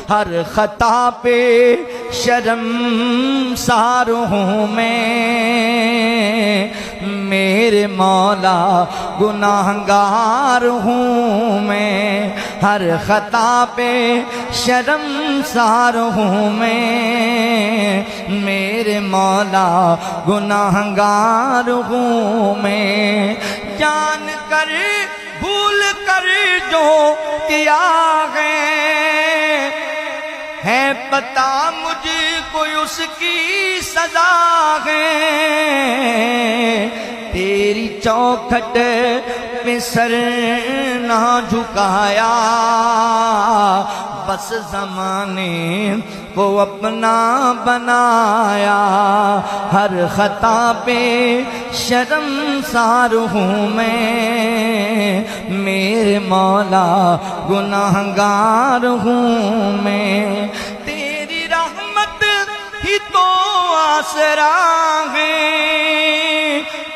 हर खता पे शर्मसार हूँ मैं, मेरे मौला गुनाहगार हूँ मैं। हर खता पे शर्मसार हूँ मैं, मेरे मौला गुनाहगार हूँ मैं। जान कर भूल कर जो किया है पता मुझको उसकी सजा है। तेरी चौखट पे सर ना झुकाया, बस ज़माने को अपना बनाया। हर खता पे शर्मसार हूँ मैं, मेरे मौला गुनाहगार हूँ मैं। तेरी रहमत ही तो आसरा है,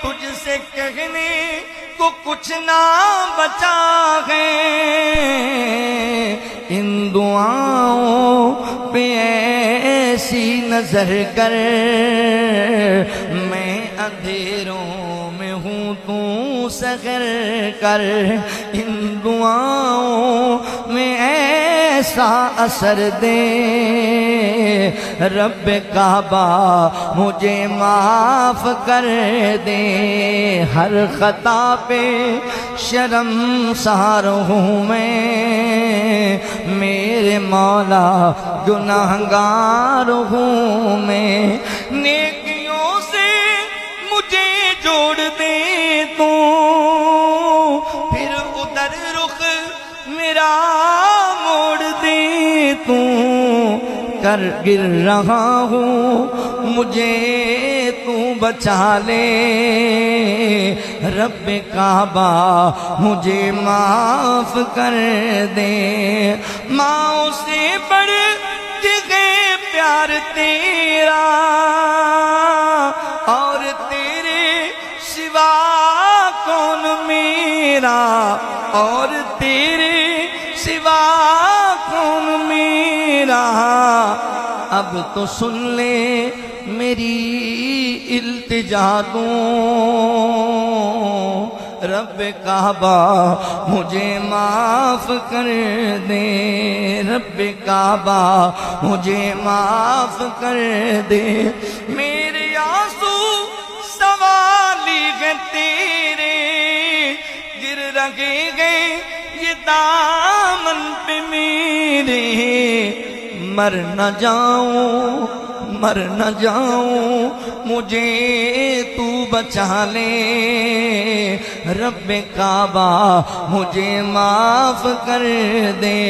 तुझसे कहने को कुछ ना बचा है। इन दुआओं पे ऐसी नजर कर, मैं अंधेरों में हूँ तू सहर कर। इन दुआओं में ऐसा असर दे, रब काबा मुझे माफ कर दे। हर खता पे शर्मसार हूँ मैं, मेरे मौला गुनाहगार हूँ मैं। नेकियों से मुझे जोड़ दे तू, फिर उधर रुख मेरा मोड़ दे तू। कर गिर रहा हूँ मुझे तू बचा ले, रब काबा मुझे माफ कर दे। माँ से बढ़ के प्यार तेरा, और तेरे सिवा कौन मेरा, और तेरे सिवा कौन मेरा। अब तो सुन ले मेरी इल्तिजा तू, रब काबा मुझे माफ कर दे, रब काबा मुझे माफ कर दे। मेरे आंसू सवाली है तेरे, गिर रहे गए ये दामन पे मेरे। मर न जाऊं मर न जाऊं मुझे तू बचा ले, रब काबा मुझे माफ कर दे।